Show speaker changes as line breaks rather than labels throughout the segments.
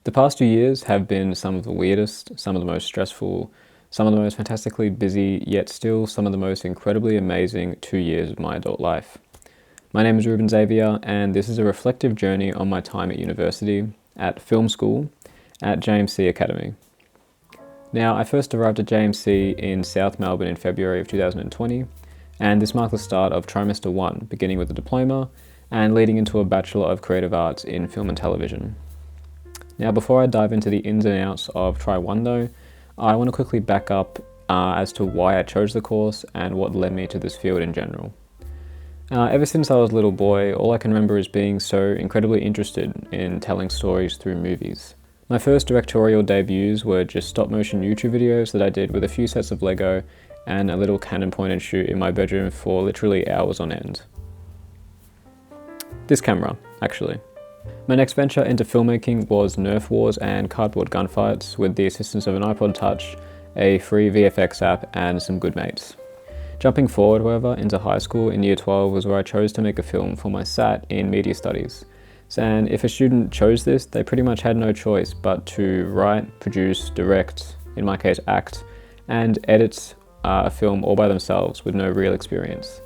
The past 2 years have been some of the weirdest, some of the most stressful, some of the most fantastically busy, yet still some of the most incredibly amazing 2 years of my adult life. My name is Reuben Xavier, and this is a reflective journey on my time at university, at film school, at JMC Academy. Now, I first arrived at JMC in South Melbourne in February of 2020, and this marked the start of trimester 1, beginning with a diploma and leading into a Bachelor of Creative Arts in Film and Television. Now, before I dive into the ins and outs of Tri 1 though, I want to quickly back up as to why I chose the course and what led me to this field in general. Ever since I was a little boy, all I can remember is being so incredibly interested in telling stories through movies. My first directorial debuts were just stop-motion YouTube videos that I did with a few sets of Lego and a little Canon point-and-shoot in my bedroom for literally hours on end. This camera, actually. My next venture into filmmaking was Nerf wars and cardboard gunfights with the assistance of an iPod Touch, a free VFX app, and some good mates. Jumping forward, however, into high school in year 12 was where I chose to make a film for my SAT in media studies. And if a student chose this, they pretty much had no choice but to write, produce, direct, in my case act, and edit a film all by themselves with no real experience.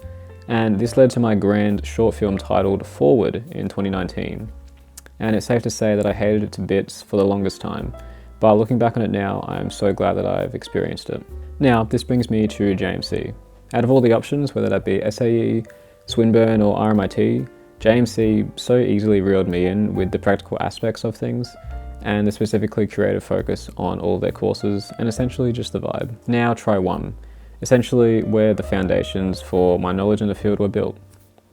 And this led to my grand short film titled Forward in 2019. And it's safe to say that I hated it to bits for the longest time, but looking back on it now, I am so glad that I've experienced it. Now, this brings me to JMC. Out of all the options, whether that be SAE, Swinburne or RMIT, JMC so easily reeled me in with the practical aspects of things and the specifically creative focus on all of their courses and essentially just the vibe. Now Tri 1, essentially where the foundations for my knowledge in the field were built.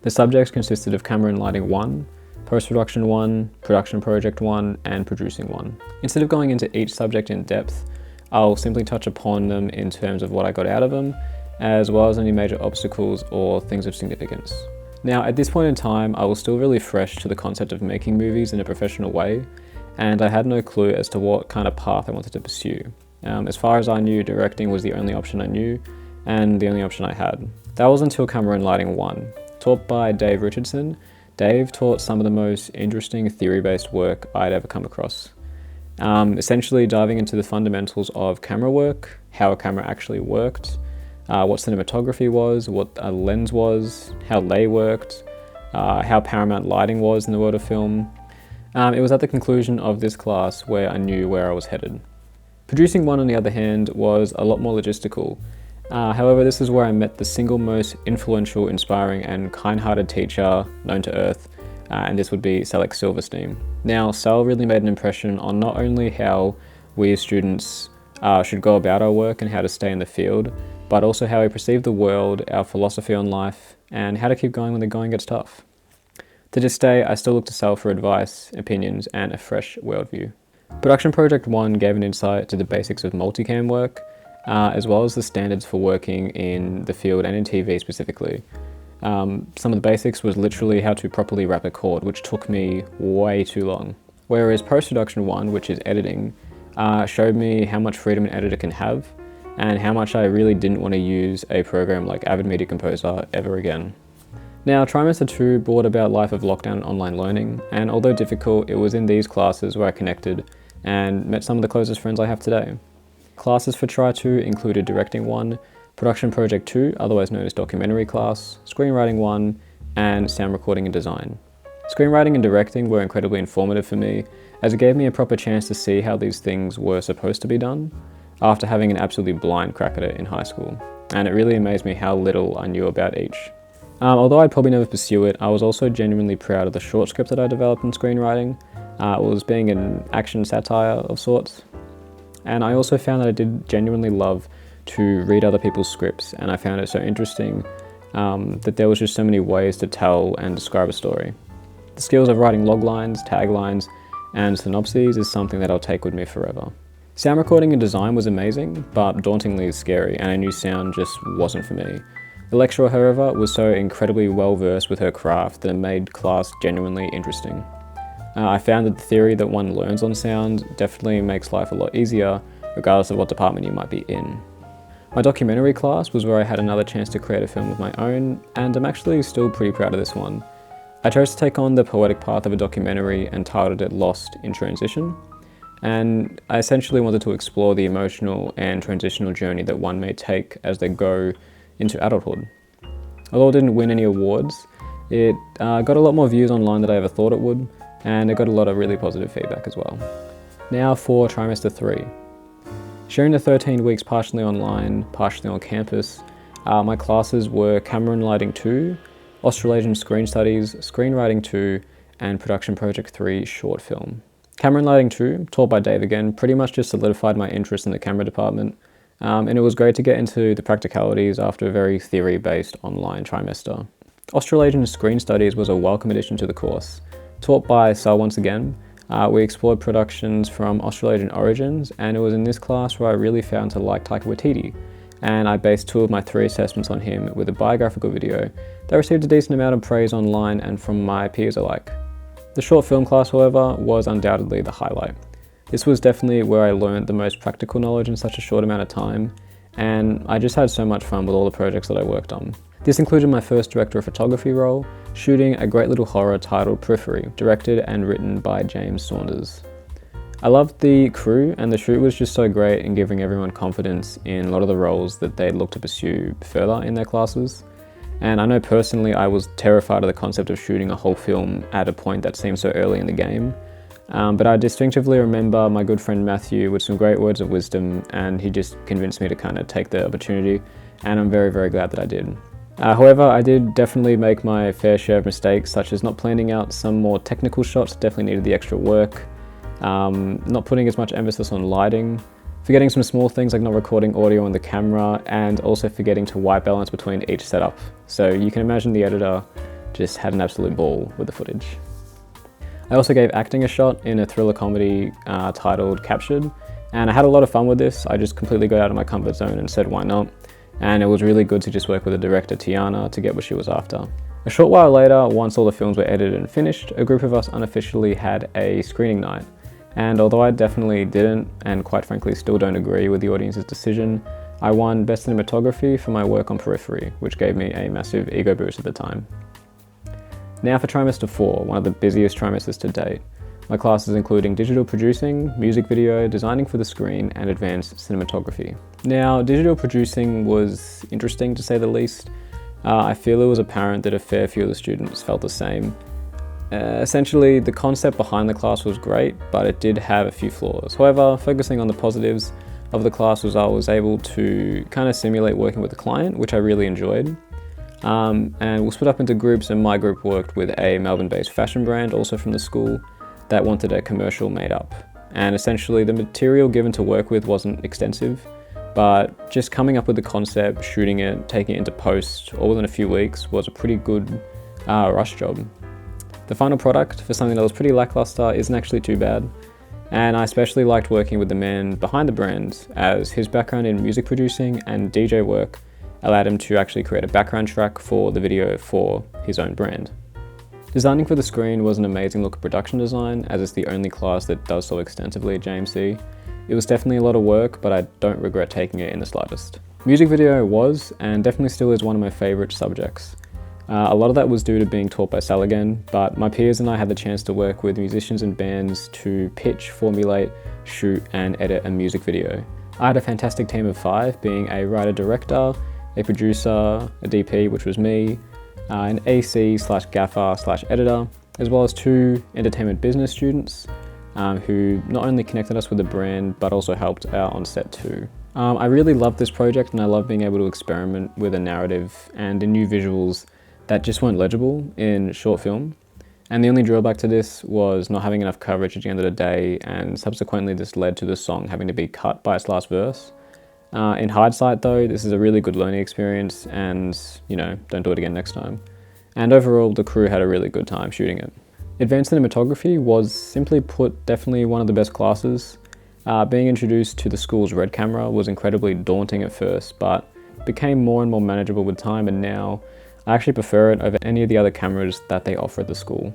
The subjects consisted of camera and lighting 1, post-production 1, production project 1, and producing 1. Instead of going into each subject in depth, I'll simply touch upon them in terms of what I got out of them, as well as any major obstacles or things of significance. Now, at this point in time, I was still really fresh to the concept of making movies in a professional way, and I had no clue as to what kind of path I wanted to pursue. As far as I knew, directing was the only option I knew, and the only option I had. That was until Camera and Lighting 1. Taught by Dave Richardson, Dave taught some of the most interesting theory-based work I'd ever come across. Essentially diving into the fundamentals of camera work, how a camera actually worked, what cinematography was, what a lens was, how lay worked, how paramount lighting was in the world of film. It was at the conclusion of this class where I knew where I was headed. Producing 1, on the other hand, was a lot more logistical. However, this is where I met the single most influential, inspiring, and kind-hearted teacher known to Earth, and this would be Alex Silverstein. Now, Sal really made an impression on not only how we as students should go about our work and how to stay in the field, but also how we perceive the world, our philosophy on life, and how to keep going when the going gets tough. To this day, I still look to Sal for advice, opinions, and a fresh worldview. Production Project 1 gave an insight to the basics of multicam work, as well as the standards for working in the field and in TV specifically. Some of the basics was literally how to properly wrap a cord, which took me way too long. Whereas Post-Production 1, which is editing, showed me how much freedom an editor can have, and how much I really didn't want to use a program like Avid Media Composer ever again. Now, Trimester 2 brought about life of lockdown and online learning, and although difficult, it was in these classes where I connected and met some of the closest friends I have today. Classes for Tri 2 included Directing 1, Production Project 2, otherwise known as Documentary class, Screenwriting 1, and Sound Recording and Design. Screenwriting and directing were incredibly informative for me, as it gave me a proper chance to see how these things were supposed to be done, after having an absolutely blind crack at it in high school, and it really amazed me how little I knew about each. Although I'd probably never pursue it, I was also genuinely proud of the short script that I developed in screenwriting. It was being an action satire of sorts, and I also found that I did genuinely love to read other people's scripts, and I found it so interesting that there was just so many ways to tell and describe a story. The skills of writing loglines, taglines, and synopses is something that I'll take with me forever. Sound recording and design was amazing, but dauntingly scary, and I knew sound just wasn't for me. The lecturer, however, was so incredibly well versed with her craft that it made class genuinely interesting. I found that the theory that one learns on sound definitely makes life a lot easier, regardless of what department you might be in. My documentary class was where I had another chance to create a film of my own, and I'm actually still pretty proud of this one. I chose to take on the poetic path of a documentary and titled it Lost in Transition. and I essentially wanted to explore the emotional and transitional journey that one may take as they go into adulthood. Although it didn't win any awards, it got a lot more views online than I ever thought it would, and it got a lot of really positive feedback as well. Now for trimester 3. Sharing the 13 weeks partially online, partially on campus, my classes were Camera and Lighting 2, Australasian Screen Studies, Screenwriting 2, and Production Project 3 short film. Camera and Lighting 2, taught by Dave again, pretty much just solidified my interest in the camera department, and it was great to get into the practicalities after a very theory-based online trimester. Australasian Screen Studies was a welcome addition to the course. Taught by Sal once again, we explored productions from Australasian origins, and it was in this class where I really found to like Taika Waititi, and I based 2 of my 3 assessments on him with a biographical video that received a decent amount of praise online and from my peers alike. The short film class, however, was undoubtedly the highlight. This was definitely where I learned the most practical knowledge in such a short amount of time, and I just had so much fun with all the projects that I worked on. This included my first director of photography role, shooting a great little horror titled PERIPHERY, directed and written by James Saunders. I loved the crew, and the shoot was just so great in giving everyone confidence in a lot of the roles that they'd look to pursue further in their classes. And I know personally I was terrified of the concept of shooting a whole film at a point that seemed so early in the game. But I distinctively remember my good friend Matthew with some great words of wisdom, and he just convinced me to kind of take the opportunity, and I'm very, very glad that I did. However, I did definitely make my fair share of mistakes, such as not planning out some more technical shots that definitely needed the extra work, not putting as much emphasis on lighting, forgetting some small things like not recording audio on the camera, and also forgetting to white balance between each setup. So you can imagine the editor just had an absolute ball with the footage. I also gave acting a shot in a thriller comedy titled Captured, and I had a lot of fun with this. I just completely got out of my comfort zone and said why not, and it was really good to just work with the director Tiana to get what she was after. A short while later, once all the films were edited and finished, a group of us unofficially had a screening night. And although I definitely didn't, and quite frankly still don't agree with the audience's decision, I won Best Cinematography for my work on Periphery, which gave me a massive ego boost at the time. Now for trimester 4, one of the busiest trimesters to date. My classes including digital producing, music video, designing for the screen, and advanced cinematography. Now, digital producing was interesting to say the least. I feel it was apparent that a fair few of the students felt the same. Essentially, the concept behind the class was great, but it did have a few flaws. However, focusing on the positives of the class was I was able to kind of simulate working with a client, which I really enjoyed. And we'll split up into groups, and my group worked with a Melbourne-based fashion brand, also from the school, that wanted a commercial made up. And essentially, the material given to work with wasn't extensive, but just coming up with the concept, shooting it, taking it into post, all within a few weeks was a pretty good rush job. The final product, for something that was pretty lackluster, isn't actually too bad, and I especially liked working with the man behind the brand, as his background in music producing and DJ work allowed him to actually create a background track for the video for his own brand. Designing for the screen was an amazing look at production design, as it's the only class that does so extensively at JMC. It was definitely a lot of work, but I don't regret taking it in the slightest. Music video was, and definitely still is, one of my favourite subjects. A lot of that was due to being taught by Sal again, but my peers and I had the chance to work with musicians and bands to pitch, formulate, shoot and edit a music video. I had a fantastic team of 5, being a writer-director, a producer, a DP, which was me, an AC/gaffer/editor, as well as 2 entertainment business students who not only connected us with the brand, but also helped out on set too. I really loved this project, and I love being able to experiment with a narrative and in new visuals that just weren't legible in short film. And the only drawback to this was not having enough coverage at the end of the day, and subsequently this led to the song having to be cut by its last verse. In hindsight though, this is a really good learning experience, and don't do it again next time. And overall, the crew had a really good time shooting it. Advanced cinematography was, simply put, definitely one of the best classes. Being introduced to the school's Red camera was incredibly daunting at first, but became more and more manageable with time, and now I actually prefer it over any of the other cameras that they offer at the school.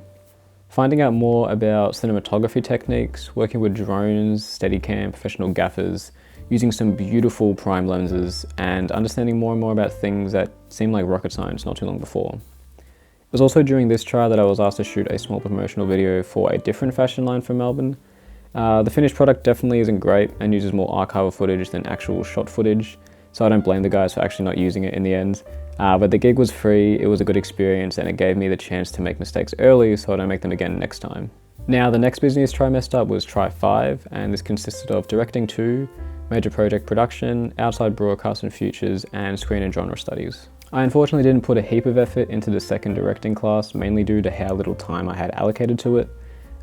Finding out more about cinematography techniques, working with drones, Steadicam, professional gaffers, using some beautiful prime lenses, and understanding more and more about things that seemed like rocket science not too long before. It was also during this trial that I was asked to shoot a small promotional video for a different fashion line from Melbourne, The finished product definitely isn't great and uses more archival footage than actual shot footage, so I don't blame the guys for actually not using it in the end. But the gig was free, it was a good experience, and it gave me the chance to make mistakes early so I don't make them again next time. Now, the next busiest trimester was Try 5, and this consisted of directing 2, major project production, outside broadcast and futures, and screen and genre studies. I unfortunately didn't put a heap of effort into the second directing class, mainly due to how little time I had allocated to it,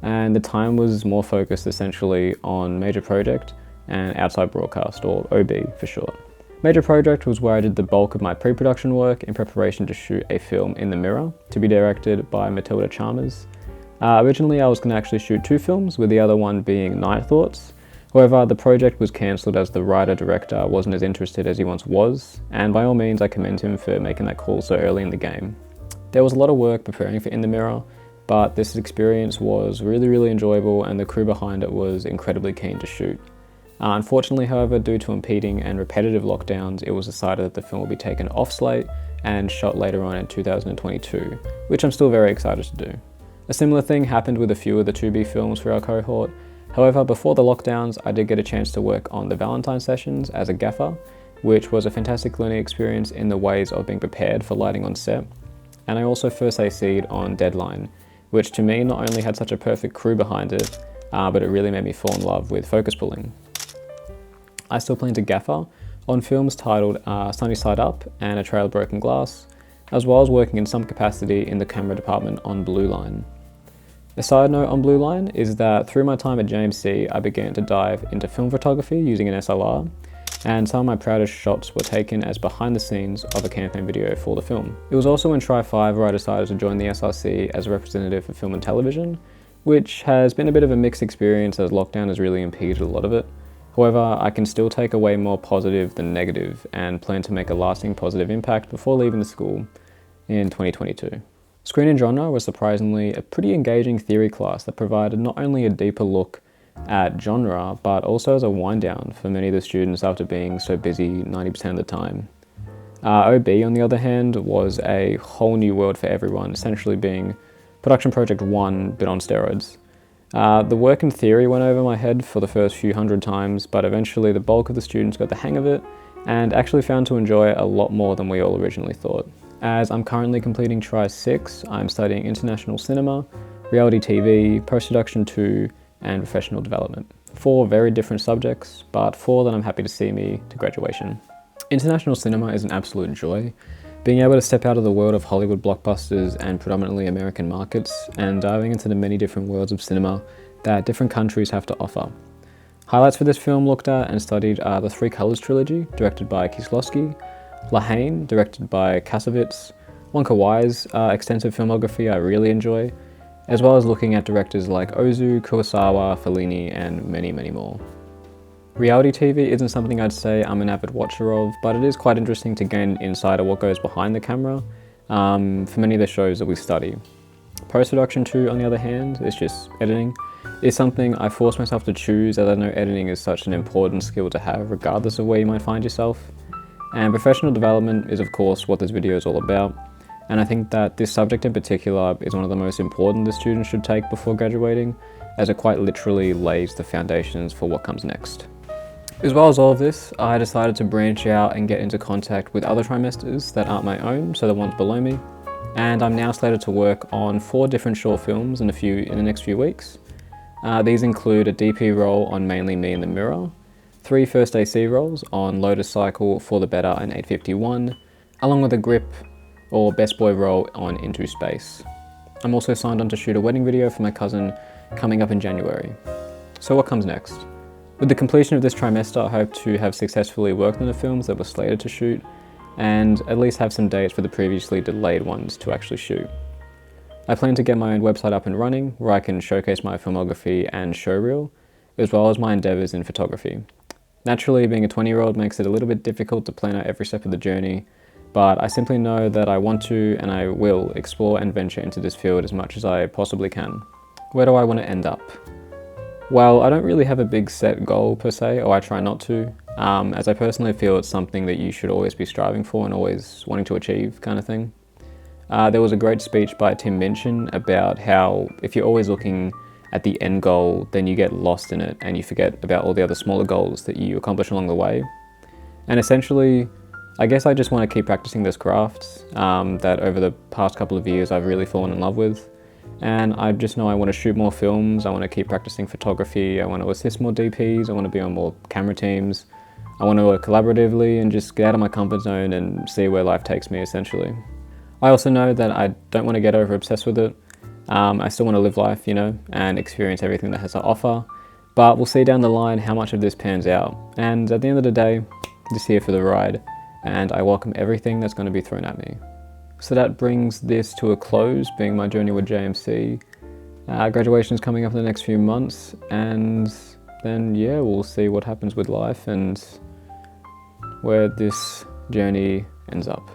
and the time was more focused essentially on major project and outside broadcast, or OB for short. Major project was where I did the bulk of my pre-production work in preparation to shoot a film In the Mirror, to be directed by Matilda Chalmers. Originally I was going to actually shoot 2 films, with the other one being Night Thoughts. However, the project was cancelled as the writer-director wasn't as interested as he once was, and by all means I commend him for making that call so early in the game. There was a lot of work preparing for In the Mirror, but this experience was really enjoyable and the crew behind it was incredibly keen to shoot. Unfortunately, however, due to impeding and repetitive lockdowns, it was decided that the film will be taken off slate and shot later on in 2022, which I'm still very excited to do. A similar thing happened with a few of the 2B films for our cohort. However, before the lockdowns, I did get a chance to work on the Valentine sessions as a gaffer, which was a fantastic learning experience in the ways of being prepared for lighting on set. And I also first AC'd on Deadline, which to me not only had such a perfect crew behind it, but it really made me fall in love with focus pulling. I still plan to gaffer on films titled Sunny Side Up and A Trail of Broken Glass, as well as working in some capacity in the camera department on Blue Line. A side note on Blue Line is that through my time at JMC, I began to dive into film photography using an SLR, and some of my proudest shots were taken as behind the scenes of a campaign video for the film. It was also in Try 5 where I decided to join the SRC as a representative for film and television, which has been a bit of a mixed experience as lockdown has really impeded a lot of it. However, I can still take away more positive than negative and plan to make a lasting positive impact before leaving the school in 2022. Screen and Genre was surprisingly a pretty engaging theory class that provided not only a deeper look at genre, but also as a wind down for many of the students after being so busy 90% of the time. OB, on the other hand, was a whole new world for everyone, essentially being Production Project 1 but on steroids. The work in theory went over my head for the first few hundred times, but eventually the bulk of the students got the hang of it and actually found to enjoy it a lot more than we all originally thought. As I'm currently completing Try 6, I'm studying International Cinema, Reality TV, Post-Production 2, and Professional Development. 4 very different subjects, but 4 that I'm happy to see me to graduation. International Cinema is an absolute joy. Being able to step out of the world of Hollywood blockbusters and predominantly American markets, and diving into the many different worlds of cinema that different countries have to offer. Highlights for this film looked at and studied are the Three Colors trilogy, directed by Kieślowski, La Haine, directed by Kasowitz, Wonka Wai's extensive filmography I really enjoy, as well as looking at directors like Ozu, Kurosawa, Fellini, and many more. Reality TV isn't something I'd say I'm an avid watcher of, but it is quite interesting to gain insight of what goes behind the camera for many of the shows that we study. Post-production 2, on the other hand, is just editing. It's something I force myself to choose, as I know editing is such an important skill to have regardless of where you might find yourself. And professional development is of course what this video is all about, and I think that this subject in particular is one of the most important the students should take before graduating, as it quite literally lays the foundations for what comes next. As well as all of this, I decided to branch out and get into contact with other trimesters that aren't my own, so the ones below me, and I'm now slated to work on 4 different short films in the next few weeks. These include a DP role on mainly Me in the Mirror, 3 first AC roles on Lotus Cycle, For the Better and 851, along with a grip or best boy role on Into Space. I'm also signed on to shoot a wedding video for my cousin coming up in January. So what comes next? With the completion of this trimester, I hope to have successfully worked on the films that were slated to shoot, and at least have some dates for the previously delayed ones to actually shoot. I plan to get my own website up and running, where I can showcase my filmography and showreel, as well as my endeavours in photography. Naturally, being a 20-year-old makes it a little bit difficult to plan out every step of the journey, but I simply know that I want to and I will explore and venture into this field as much as I possibly can. Where do I want to end up? Well, I don't really have a big set goal per se, or I try not to, as I personally feel it's something that you should always be striving for and always wanting to achieve kind of thing. There was a great speech by Tim Minchin about how if you're always looking at the end goal, then you get lost in it and you forget about all the other smaller goals that you accomplish along the way. And essentially, I guess I just want to keep practicing this craft that over the past couple of years I've really fallen in love with. And I just know I want to shoot more films, I want to keep practicing photography, I want to assist more DPs, I want to be on more camera teams, I want to work collaboratively and just get out of my comfort zone and see where life takes me, essentially. I also know that I don't want to get over obsessed with it. I still want to live life, you know, and experience everything that has to offer, but we'll see down the line how much of this pans out. And at the end of the day, just here for the ride, and I welcome everything that's going to be thrown at me. So that brings this to a close, being my journey with JMC. Graduation is coming up in the next few months, and then yeah, we'll see what happens with life and where this journey ends up.